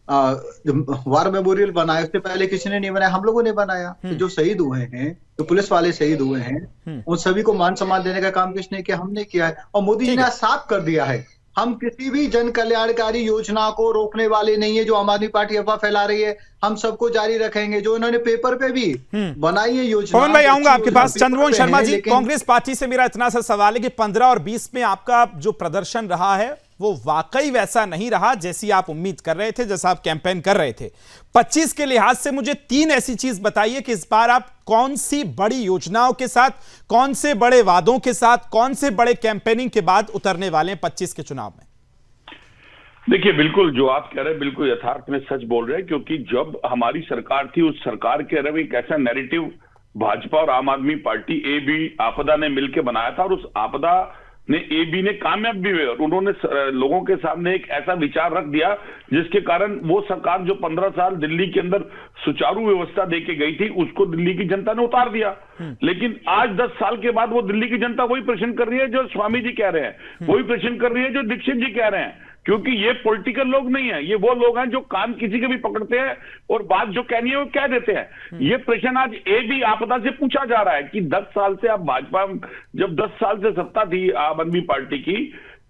वार मेमोरियल बनाया, उससे पहले किसी ने नहीं बनाया, हम लोगों ने बनाया। तो जो शहीद हुए हैं, जो पुलिस वाले शहीद हुए हैं, उन सभी को मान सम्मान देने का काम किसने किया? हमने किया है। और मोदी जी ने साफ कर दिया है, हम किसी भी जन कल्याणकारी योजना को रोकने वाले नहीं है। जो आम आदमी पार्टी अफवाह फैला रही है, हम सबको जारी रखेंगे। जो इन्होंने पेपर पे भी बनाई है योजना। पवन भाई आऊंगा आपके पास। चंद्रमोहन शर्मा जी, कांग्रेस पार्टी से मेरा इतना सा सवाल है कि 15 और 20 में आपका जो प्रदर्शन रहा है वो वाकई वैसा नहीं रहा जैसी आप उम्मीद कर रहे थे, जैसा आप कैंपेन कर रहे थे। 25 के लिहाज से मुझे 3 ऐसी चीज बताइए कि इस बार आप कौन सी बड़ी योजनाओं के साथ, कौन से बड़े वादों के साथ, कौन से बड़े कैंपेनिंग के बाद उतरने वाले हैं 25 के चुनाव में? देखिए, बिल्कुल जो आप कह रहे हैं बिल्कुल यथार्थ में सच बोल रहे हैं, क्योंकि जब हमारी सरकार थी उस सरकार के रहे एक ऐसा नैरेटिव भाजपा और आम आदमी पार्टी एबी आपदा ने मिलकर बनाया था, और उस आपदा ने एबी ने कामयाब भी हुए, और उन्होंने लोगों के सामने एक ऐसा विचार रख दिया जिसके कारण वो सरकार जो 15 साल दिल्ली के अंदर सुचारू व्यवस्था देके गई थी, उसको दिल्ली की जनता ने उतार दिया। लेकिन आज 10 साल के बाद वो दिल्ली की जनता वही प्रश्न कर रही है जो स्वामी जी कह रहे हैं, वही प्रश्न कर रही है जो दीक्षित जी कह रहे हैं, क्योंकि ये पॉलिटिकल लोग नहीं है, ये वो लोग हैं जो कान किसी के भी पकड़ते हैं और बात जो कहनी है वो कह देते हैं। ये प्रश्न आज एबी आपदा से पूछा जा रहा है कि 10 साल से आप भाजपा, जब 10 साल से सत्ता थी आम आदमी पार्टी की,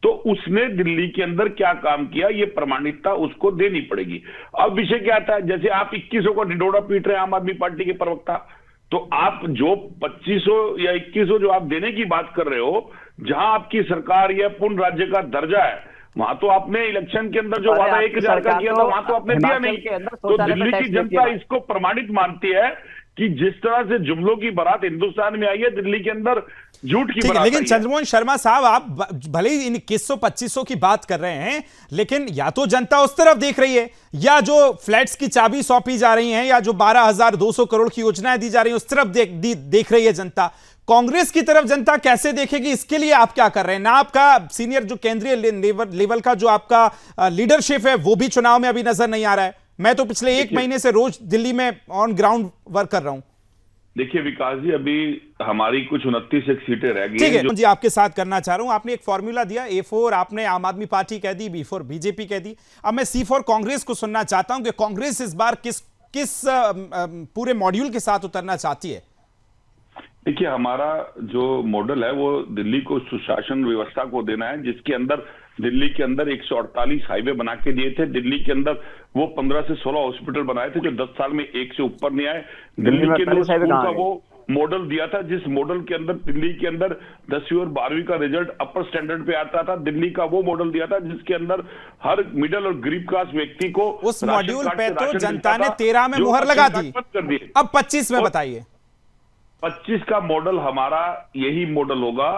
तो उसने दिल्ली के अंदर क्या काम किया, ये प्रमाणिकता उसको देनी पड़ेगी। अब विषय क्या आता है, जैसे आप 2100 का ढिंढोरा पीट रहे हैं आम आदमी पार्टी के प्रवक्ता, तो आप जो 2500 या 2100 जो आप देने की बात कर रहे हो, जहां आपकी सरकार या पूर्ण राज्य का दर्जा है, वहां तो आपने इलेक्शन के अंदर जो वादा 1000 का किया था वहां तो आपने दिया नहीं। तो दिल्ली की जनता इसको प्रमाणित मानती है कि जिस तरह से जुमलों की बारात हिंदुस्तान में आई है, दिल्ली के अंदर झूठ की बारात। लेकिन चंद्रमोहन शर्मा साहब, आप भले ही इन 2100-2500 की बात कर रहे हैं, लेकिन या तो जनता उस तरफ देख रही है, या जो फ्लैट्स की चाबी सौंपी जा रही है, या जो 12,200 करोड़ की योजनाएं दी जा रही है उस तरफ देख रही है जनता। कांग्रेस की तरफ जनता कैसे देखेगी, इसके लिए आप क्या कर रहे हैं? ना आपका सीनियर जो केंद्रीय लेवल का जो आपका लीडरशिप है वो भी चुनाव में अभी नजर नहीं आ रहा है। मैं तो पिछले 1 महीने से रोज दिल्ली में ऑन ग्राउंड वर्क कर रहा हूं। देखिए विकास जी, अभी हमारी कुछ 29 सीटें रह गई। ठीक है जी, आपके साथ करना चाह रहा हूं। आपने एक फॉर्मूला दिया, A4 आपने आम आदमी पार्टी कह दी, B4 बीजेपी कह दी। अब मैं C4 कांग्रेस को सुनना चाहता हूं कि कांग्रेस इस बार किस पूरे मॉड्यूल के साथ उतरना चाहती है। देखिए, हमारा जो मॉडल है वो दिल्ली को सुशासन व्यवस्था को देना है, जिसके अंदर दिल्ली के अंदर 148 हाईवे बना के दिए थे। दिल्ली के अंदर वो 15 से 16 हॉस्पिटल बनाए थे जो 10 साल में एक से ऊपर नहीं आए। दिल्ली के अंदर स्कूल का वो मॉडल दिया था, जिस मॉडल के अंदर दिल्ली के अंदर 10वीं और 12वीं का रिजल्ट अपर स्टैंडर्ड पे आता था। दिल्ली का वो मॉडल दिया था जिसके अंदर हर मिडिल और गरीब क्लास व्यक्ति को उस मॉड्यूल पे तो जनता ने 13 में मुहर लगा दी। अब 25 में बताइए। 25 का मॉडल हमारा यही मॉडल होगा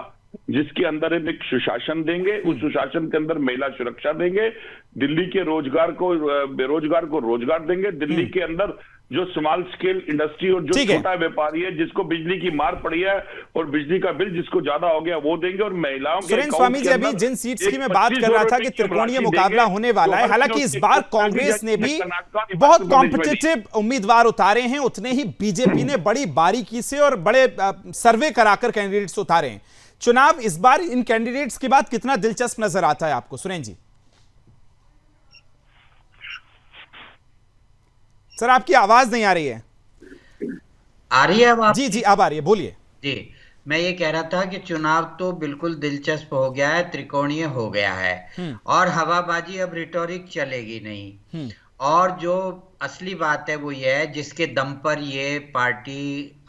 जिसके अंदर हम एक सुशासन देंगे, उस सुशासन के अंदर महिला सुरक्षा देंगे, दिल्ली के बेरोजगार को रोजगार देंगे, दिल्ली के अंदर जो स्मॉल स्केल इंडस्ट्री और जो छोटा व्यापारी है जिसको बिजली की मार पड़ी है और बिजली का बिल जिसको ज्यादा हो गया वो देंगे, और महिलाओं के सुरेंद्र स्वामी जी, अभी जिन सीट्स की मैं बात कर रहा था कि त्रिकोणीय मुकाबला होने वाला है, हालांकि इस बार कांग्रेस ने भी बहुत कॉम्पिटिटिव उम्मीदवार उतारे हैं, उतने ही बीजेपी ने बड़ी बारीकी से और बड़े सर्वे कराकर कैंडिडेट्स उतारे हैं। चुनाव इस बार इन कैंडिडेट्स के बाद कितना दिलचस्प नजर आता है आपको सुरेंद्र जी? सर आपकी आवाज नहीं आ रही है। आ रही है अब आप? जी जी अब आ रही है, बोलिए। जी, मैं ये कह रहा था कि चुनाव तो बिल्कुल दिलचस्प हो गया है, त्रिकोणीय हो गया है और हवाबाजी अब रिटोरिक चलेगी नहीं। और जो असली बात है वो ये है जिसके दम पर ये पार्टी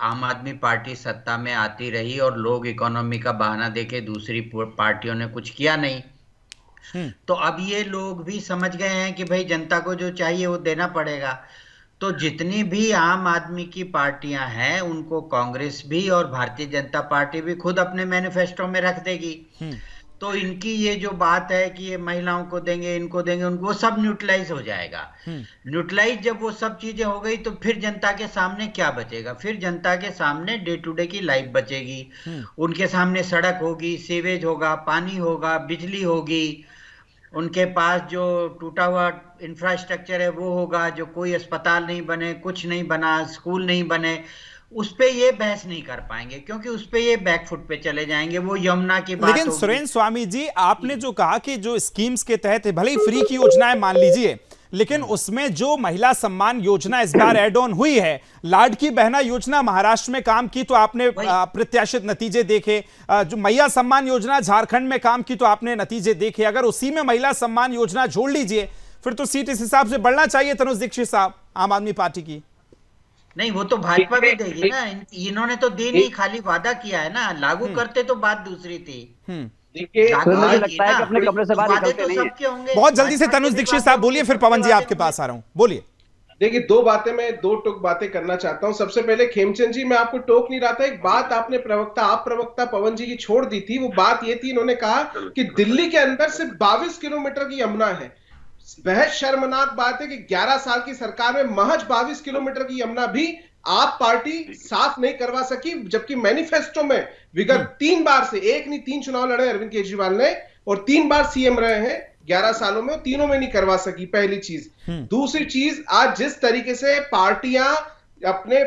आम आदमी पार्टी सत्ता में आती रही और लोग इकोनॉमी का बहाना देके दूसरी पार्टियों ने कुछ किया नहीं, तो अब ये लोग भी समझ गए हैं कि भाई जनता को जो चाहिए वो देना पड़ेगा। तो जितनी भी आम आदमी की पार्टियां हैं उनको कांग्रेस भी और भारतीय जनता पार्टी भी खुद अपने मैनिफेस्टो में रख देगी। तो इनकी ये जो बात है कि ये महिलाओं को देंगे, इनको देंगे, उनको, वो सब न्यूट्रलाइज हो जाएगा। न्यूट्रलाइज जब वो सब चीजें हो गई तो फिर जनता के सामने क्या बचेगा? फिर जनता के सामने डे टू डे की लाइफ बचेगी। उनके सामने सड़क होगी, सीवेज होगा, पानी होगा, बिजली होगी, उनके पास जो टूटा हुआ इंफ्रास्ट्रक्चर है वो होगा, जो कोई अस्पताल नहीं बने, कुछ नहीं बना, स्कूल नहीं बने, उस पे ये बहस नहीं कर पाएंगे क्योंकि उस पे ये बैकफुट पे चले जाएंगे, वो यमुना की बात। लेकिन सुरेंद्र स्वामी जी, आपने जो कहा कि जो स्कीम्स के तहत भले ही फ्री की योजनाएं मान लीजिए, लेकिन उसमें जो महिला सम्मान योजना इस बार एड ऑन हुई है, लाडकी बहना योजना महाराष्ट्र में काम की तो आपने प्रत्याशित नतीजे देखे, जो महिला सम्मान योजना झारखंड में काम की तो आपने नतीजे देखे, अगर उसी में महिला सम्मान योजना जोड़ लीजिए फिर तो सीट इस हिसाब से बढ़ना चाहिए तनुज दीक्षित साहब आम आदमी पार्टी की। नहीं, वो तो भाजपा भी देगी ना, इन्होंने तो दी नहीं, खाली वादा किया है ना, लागू करते तो बात दूसरी थी। मुझे लगता है कि अपने कमरे से बाहर निकलते नहीं है। बहुत जल्दी से तनुज दीक्षित साहब बोलिए, फिर पवन जी आपके पास आ रहा हूं, बोलिए। देखिए, दो टोक बातें करना चाहता हूं। सबसे पहले खेमचंद जी, मैं आपको टोक नहीं रहा था, एक बात आपने आप प्रवक्ता पवन जी की छोड़ दी थी। वो बात ये थी, इन्होंने कहा कि दिल्ली के अंदर सिर्फ 22 किलोमीटर की यमुना है। वह शर्मनाक बात है कि 11 साल की सरकार में महज 22 किलोमीटर की यमुना भी आप पार्टी साफ नहीं करवा सकी, जबकि मैनिफेस्टो में विगत 3 बार से, एक नहीं 3 चुनाव लड़े अरविंद केजरीवाल ने और 3 बार सीएम रहे हैं 11 सालों में, तीनों में नहीं करवा सकी, पहली चीज। दूसरी चीज, आज जिस तरीके से पार्टियां अपने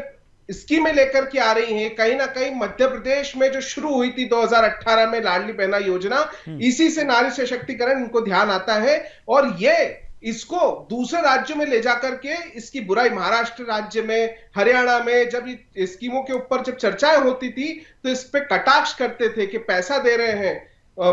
स्कीमें लेकर के आ रही हैं, कहीं ना कहीं मध्य प्रदेश में जो शुरू हुई थी 2018 में लाडली बहना योजना, इसी से नारी सशक्तिकरण इनको ध्यान आता है और ये इसको दूसरे राज्यों में ले जाकर के इसकी बुराई, महाराष्ट्र राज्य में, हरियाणा में जब स्कीमों के ऊपर जब चर्चाएं होती थी तो इस पे कटाक्ष करते थे कि पैसा दे रहे हैं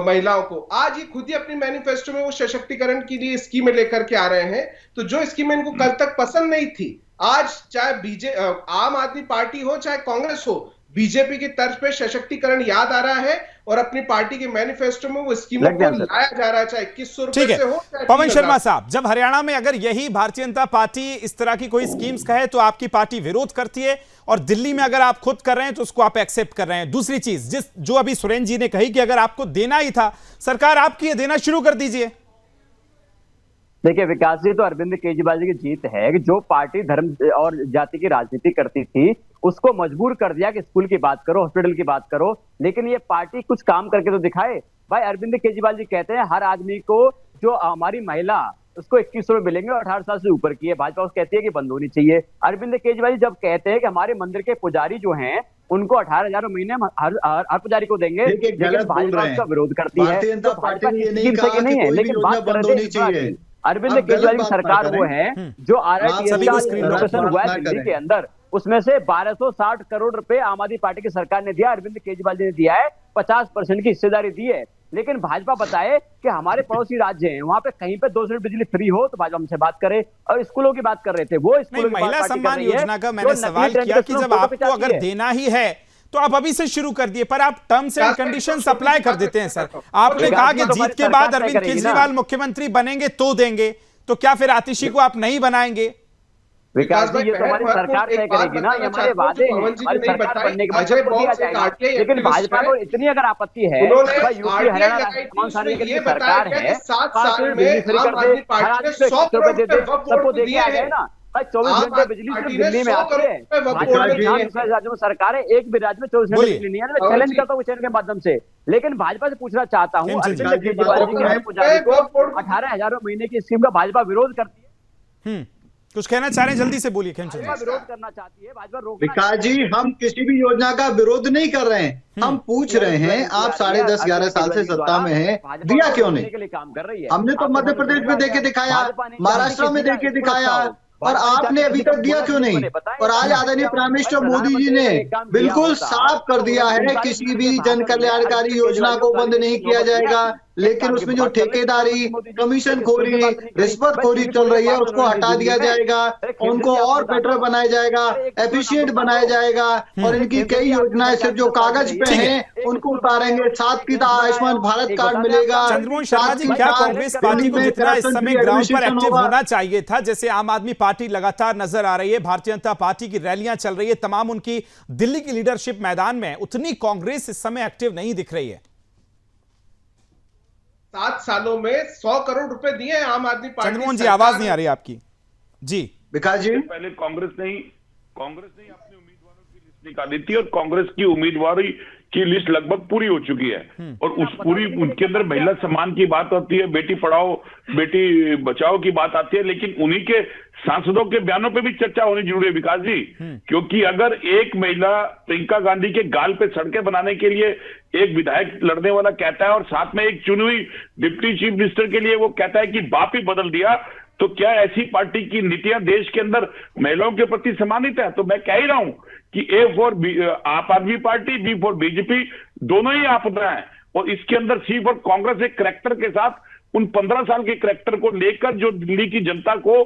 महिलाओं को। आज ये खुद ही अपनी मैनिफेस्टो में वो सशक्तिकरण के लिए स्कीमें लेकर के आ रहे हैं। तो जो स्कीमें इनको कल तक पसंद नहीं थी, आज चाहे आम आदमी पार्टी हो चाहे कांग्रेस हो, बीजेपी की तर्ज पे सशक्तिकरण याद आ रहा है और अपनी पार्टी के मैनिफेस्टो में वो स्कीमों को लाया जा रहा है, चाहे 2100 रुपए से हो। पवन शर्मा साहब, जब हरियाणा में अगर यही भारतीय जनता पार्टी इस तरह की कोई स्कीम्स कहे तो आपकी पार्टी विरोध करती है, और दिल्ली में अगर आप खुद कर रहे हैं तो उसको आप एक्सेप्ट कर रहे हैं। दूसरी चीज जो अभी सुरेंद्र जी ने कही कि अगर आपको देना ही था, सरकार आपकी है, देना शुरू कर दीजिए। देखिए विकास जी, तो अरविंद केजरीवाल जी की जीत है कि जो पार्टी धर्म और जाति की राजनीति करती थी उसको मजबूर कर दिया कि स्कूल की बात करो, हॉस्पिटल की बात करो, लेकिन ये पार्टी कुछ काम करके तो दिखाए। भाई अरविंद केजरीवाल जी कहते हैं हर आदमी को, जो हमारी महिला उसको 2100 रुपए मिलेंगे और 18 साल से ऊपर की है, भाजपा उस कहती है कि बंद होनी चाहिए। अरविंद केजरीवाल जी जब कहते हैं कि हमारे मंदिर के पुजारी जो हैं उनको 18,000 महीने हर पुजारी को देंगे, लेकिन भाजपा उसका विरोध करती है। तो भाजपा नहीं है, लेकिन बात कर रहे हैं अरविंद केजरीवाल की सरकार वो है जो इनोवेशन हुआ है दिल्ली के अंदर, उसमें से 1260 करोड़ रुपए आम आदमी पार्टी की सरकार ने दिया, अरविंद केजरीवाल जी ने दिया है, 50% की हिस्सेदारी दी है। लेकिन भाजपा बताए कि हमारे पड़ोसी राज्य हैं, वहां पे कहीं पे 200 बिजली फ्री हो तो भाजपा हमसे बात करे। और स्कूलों की बात कर रहे थे, वो स्कूलों की महिला सम्मान योजना का मैंने सवाल किया कि जब आपको अगर देना ही है तो आप अभी से शुरू कर दिए, पर आप टर्म्स एंड कंडीशंस अप्लाई कर देते हैं। सर आपने कहा कि जीत के बाद अरविंद केजरीवाल मुख्यमंत्री बनेंगे तो देंगे, तो क्या फिर आतिशी को आप नहीं बनाएंगे? विकास जी, ये तो हमारी सरकार तय करेगी ना, ये हमारे वादे हैं, हमारी सरकार बनने के बाद सबको दिया जाएगा। लेकिन भाजपा को इतनी अगर आपत्ति है, भाई यूपी हरियाणा राजस्थान सारी की सरकार है, 7 साल में आम आदमी पार्टी ने 100 करोड़ रुपए सबको देके आ गए ना भाई। 24 घंटे बिजली सिर्फ दिल्ली में आती है, राज्यों में सरकार है, एक भी राज्य में 24 घंटे बिजली नहीं है। मैं चैलेंज करता हूँ चैनल के माध्यम से, लेकिन भाजपा से पूछना चाहता हूँ, अरविंद केजरीवाल जी की 18,000 महीने की स्कीम का भाजपा विरोध करती है। कुछ कहना चाह रहे हैं, जल्दी से बोलिए खेमचंद जी। विरोध करना चाहती है भाजपा, रोकना। विकास जी, हम किसी भी योजना का विरोध नहीं कर रहे हैं, हम पूछ रहे हैं आप 10.5-11 साल से सत्ता में हैं, दिया क्यों नहीं? हमने तो मध्य प्रदेश में देके दिखाया, महाराष्ट्र में देके दिखाया, और आपने अभी तक दिया क्यों नहीं? और आज आदरणीय प्राइम मिनिस्टर मोदी जी ने बिल्कुल साफ कर दिया है, किसी भी जन कल्याणकारी योजना को बंद नहीं किया जाएगा, लेकिन उसमें जो ठेकेदारी, कमीशन खोरी, रिश्वत खोरी चल रही है उसको हटा दिया जाएगा, उनको और बेटर बनाया जाएगा, एफिशिएंट बनाया जाएगा, और इनकी कई योजनाएं सिर्फ जो कागज पे हैं उनको उतारेंगे। साथ की आयुष्मान भारत कार्ड मिलेगा। चंद्रमोहन शर्मा जी, क्या कांग्रेस पार्टी को जितना इस समय ग्राउंड पर एक्टिव होना चाहिए था, जैसे आम आदमी पार्टी लगातार नजर आ रही है, भारतीय जनता पार्टी की रैलियां चल रही है, तमाम उनकी दिल्ली की लीडरशिप मैदान में, उतनी कांग्रेस इस समय एक्टिव नहीं दिख रही है? 7 सालों में 100 करोड़ रुपए दिए हैं आम आदमी पार्टी। चंद्रमोहन जी, आवाज नहीं आ रही आपकी जी। विकास जी, पहले कांग्रेस ने अपने उम्मीदवारों की लिस्ट निकाली थी, और कांग्रेस की उम्मीदवारी की लिस्ट लगभग पूरी हो चुकी है, और उस पूरी उनके अंदर महिला सम्मान की बात आती है, बेटी पढ़ाओ बेटी बचाओ की बात आती है, लेकिन उन्हीं के सांसदों के बयानों पे भी चर्चा होनी जरूरी है विकास जी। क्योंकि अगर एक महिला प्रियंका गांधी के गाल पे सड़कें बनाने के लिए एक विधायक लड़ने वाला कहता है, और साथ में एक चुनी हुई डिप्टी चीफ मिनिस्टर के लिए वो कहता है कि बाप ही बदल दिया, तो क्या ऐसी पार्टी की नीतियां देश के अंदर महिलाओं के प्रति सम्मानित है? तो मैं कह ही रहा हूं कि ए फॉर आप आदमी पार्टी, बी फॉर बीजेपी, दोनों ही आपदा हैं, और इसके अंदर सी फॉर कांग्रेस एक करैक्टर के साथ उन 15 साल के करैक्टर को लेकर जो दिल्ली की जनता को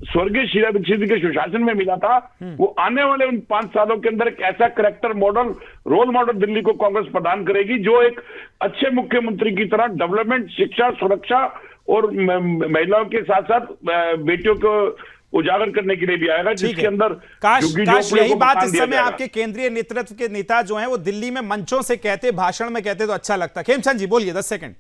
स्वर्गीय शीला दीक्षित के सुशासन में मिला था, वो आने वाले उन 5 सालों के अंदर एक ऐसा character model, role model Delhi को कांग्रेस प्रदान करेगी, जो एक अच्छे मुख्यमंत्री की तरह डेवलपमेंट, शिक्षा, सुरक्षा और महिलाओं के साथ साथ बेटियों को उजागर करने के लिए भी आएगा, जिसके अंदर काश यही बात इस समय आपके केंद्रीय नेतृत्व के नेता जो हैं वो दिल्ली में मंचों से कहते, भाषण में कहते तो अच्छा लगता। खेमचंद जी बोलिए, 10 सेकंड।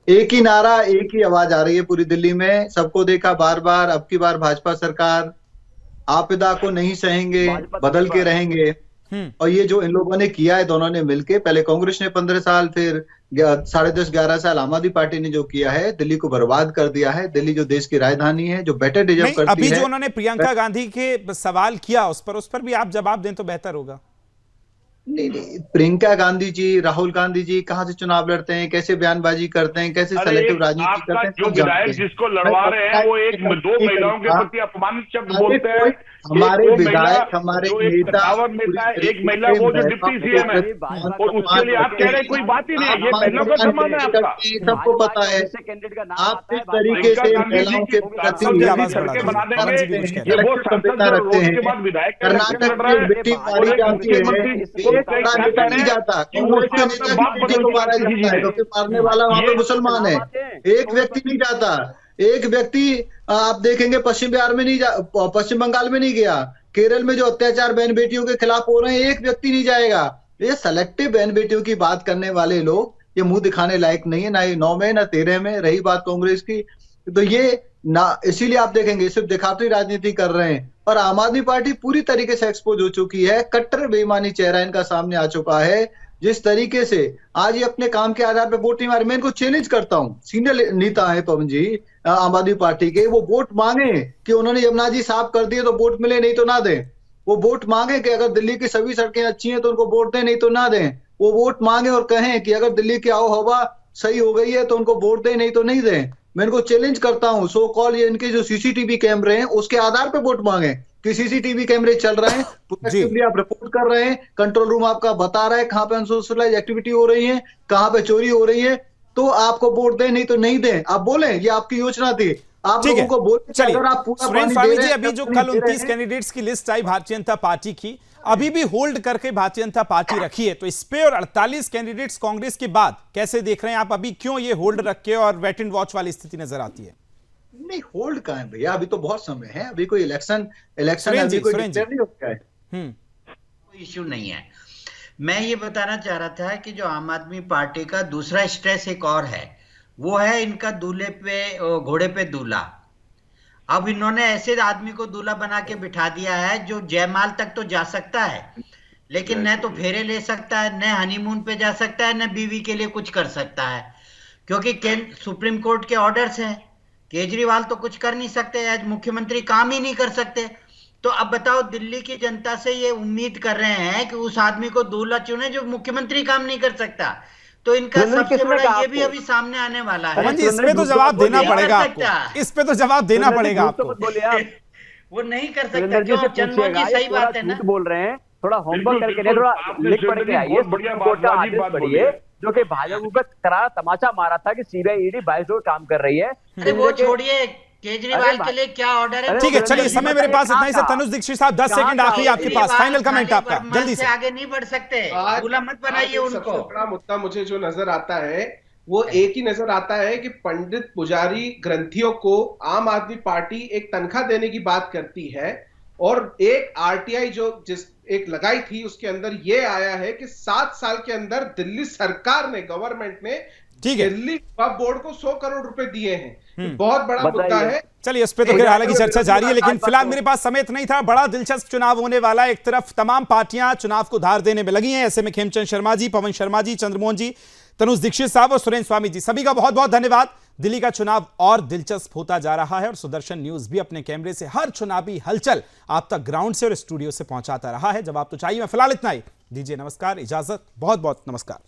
एक ही नारा, एक ही आवाज आ रही है पूरी दिल्ली में, सबको देखा बार बार, अब की बार भाजपा सरकार आपदा को नहीं सहेंगे, बदल के रहेंगे। और ये जो इन लोगों ने किया है दोनों ने मिलके, पहले कांग्रेस ने 15 साल, फिर 10.5-11 साल आम आदमी पार्टी ने जो किया है, दिल्ली को बर्बाद कर दिया है। दिल्ली जो देश की राजधानी है, जो बेटर डिजर्व करती है। अभी जो उन्होंने प्रियंका गांधी के सवाल किया उस पर भी आप जवाब दें तो बेहतर होगा। नहीं, प्रियंका गांधी जी, राहुल गांधी जी कहाँ से चुनाव लड़ते हैं, कैसे बयानबाजी करते हैं, कैसे सेलेक्टिव राजनीति करते हैं, जो विधायक जिसको लड़वा रहे हैं वो एक 2 महिलाओं के प्रति अपमानित शब्द बोलते हैं। हमारे विधायक, हमारे नेता, एक महिला वो जो डिप्टी सीएम है, और उसके लिए आप कह रहे हैं कोई बात ही नहीं, ये महिलाओं का सम्मान है आपका, सबको पता है। आप किस तरीके से महिलाओं के प्रति बना देंगे, वो संसद रखते हैं, विधायक कर्नाटक में बेटी मारी जाती है, नहीं जाता, कांग्रेस के नेता बेटी को मारा जाता है, क्योंकि मारने वाला वहां पे मुसलमान है। एक व्यक्ति नहीं जाता, एक व्यक्ति आप देखेंगे पश्चिम बिहार में नहीं पश्चिम बंगाल में नहीं गया, केरल में जो अत्याचार बहन बेटियों के खिलाफ हो रहे हैं एक व्यक्ति नहीं जाएगा। ये सेलेक्टिव बहन बेटियों की बात करने वाले लोग ये मुंह दिखाने लायक नहीं है, ना ये 9 में ना 13 में। रही बात कांग्रेस की, तो ये ना, इसीलिए आप देखेंगे सिर्फ दिखावटी राजनीति कर रहे हैं। और आम आदमी पार्टी पूरी तरीके से एक्सपोज हो चुकी है, कट्टर बेईमानी चेहरा इनका सामने आ चुका है। जिस तरीके से आज ये अपने काम के आधार पर वोट नहीं मारे, मैं इनको चैलेंज करता हूं, सीनियर नेता है पवन जी आम आदमी पार्टी के, वो वोट मांगे कि उन्होंने यमुना जी साफ कर दिए तो वोट मिले, नहीं तो ना दें। वो वोट मांगे कि अगर दिल्ली की सभी सड़कें अच्छी हैं तो उनको वोट दें, नहीं तो ना दें। वो वोट मांगे और कहें कि अगर दिल्ली की आओ हवा सही हो गई है तो उनको वोट दें, नहीं तो नहीं दें। मैं इनको चैलेंज करता हूं, सो कॉल ये इनके जो सीसीटीवी कैमरे हैं उसके आधार पे वोट मांगे कि सीसीटीवी कैमरे चल रहे हैं, प्रोएक्टिवली आप रिपोर्ट कर रहे हैं, कंट्रोल रूम आपका बता रहा है कहां पे अनसोशलाइज एक्टिविटी हो रही है, कहां पे चोरी हो रही है, तो आपको वोट दें, नहीं तो नहीं दें। आप बोलें, ये आपकी योजना थी, आप लोगों को बोले। अगर आप पूरा सुरेंद्र स्वामी जी, अभी जो कल 29 कैंडिडेट्स की लिस्ट आई भारतीय जनता पार्टी की, अभी भी होल्ड करके भारतीय जनता पार्टी रखी है, तो इस पे और 48 कैंडिडेट्स कांग्रेस के बाद कैसे देख रहे हैं आप? अभी क्यों ये होल्ड रख के और वेट एंड वॉच वाली स्थिति नजर आती है? नहीं, होल्ड कहाँ है भैया, अभी तो बहुत समय है, अभी कोई इलेक्शन अभी कोई डिक्लेयर नहीं हो गया है। कोई इश्यू नहीं है। मैं ये बताना चाह रहा था कि जो आम आदमी पार्टी का दूसरा स्ट्रेस एक और है, वो है इनका दूल्हे पे घोड़े पे दूल्हा। अब इन्होंने ऐसे आदमी को दूल्हा बना के बिठा दिया है जो जयमाल तक तो जा सकता है, लेकिन न तो फेरे ले सकता है, न हनीमून पे जा सकता है, न बीवी के लिए कुछ कर सकता है, क्योंकि सुप्रीम कोर्ट के ऑर्डर्स हैं। केजरीवाल तो कुछ कर नहीं सकते, आज मुख्यमंत्री काम ही नहीं कर सकते। तो अब बताओ, दिल्ली की जनता से ये उम्मीद कर रहे हैं कि उस आदमी को दूल्हा चुने जो मुख्यमंत्री काम नहीं कर सकता। तो इनका सबसे बड़ा ये भी अभी सामने आने वाला है। पवन जी, इस पे तो जवाब देना पड़ेगा आपको, इस पे तो जवाब देना पड़ेगा आपको। वो नहीं कर सकता। क्यों चंद्रमोहन जी, सही बात है ना, बोल रहे हैं, थोड़ा होमवर्क करके नहीं, थोड़ा लिख पढ़ के आइए, कोर्ट का आदेश पढ़िए, जो कि भाजपा को करारा तमाचा मारा था कि सीबीआई ईडी 22 रोज काम कर रही है। अरे वो छोड़िए, केजरीवाल के लिए क्या ऑर्डर है? ठीक है, चलिए, समय मेरे पास इतना ही से। तनुज दीक्षित साहब, 10 सेकंड आखिरी आपके पास, फाइनल कमेंट आपका, जल्दी से। आगे नहीं बढ़ सकते, दूल्हा मत बनाइए उनको। सबसे बड़ा मुद्दा मुझे जो नजर आता है वो एक ही नजर आता है कि पंडित पुजारी ग्रंथियों को आम आदमी पार्टी एक तनख्वाह देने की बात करती है, और एक आरटीआई जो जिस एक लगाई थी उसके अंदर ये आया है कि 7 साल के अंदर दिल्ली सरकार ने, गवर्नमेंट ने दिल्ली वक्फ बोर्ड को 100 करोड़ रुपए दिए हैं। बहुत बड़ा मुद्दा है। चलिए, इस पे तो फिर हालांकि चर्चा जारी है, लेकिन फिलहाल मेरे पास समय नहीं था। बड़ा दिलचस्प चुनाव होने वाला है। एक तरफ तमाम पार्टियां चुनाव को धार देने में लगी हैं, ऐसे में खेमचंद शर्मा जी, पवन शर्मा जी, चंद्रमोहन जी, तनुज दीक्षित साहब और सुरेंद्र स्वामी जी, सभी का बहुत बहुत धन्यवाद। दिल्ली का चुनाव और दिलचस्प होता जा रहा है और सुदर्शन न्यूज भी अपने कैमरे से हर चुनावी हलचल आप तक ग्राउंड से और स्टूडियो से पहुंचाता रहा है। जवाब तो चाहिए में फिलहाल इतना ही। दीजिए नमस्कार, इजाजत, बहुत बहुत नमस्कार।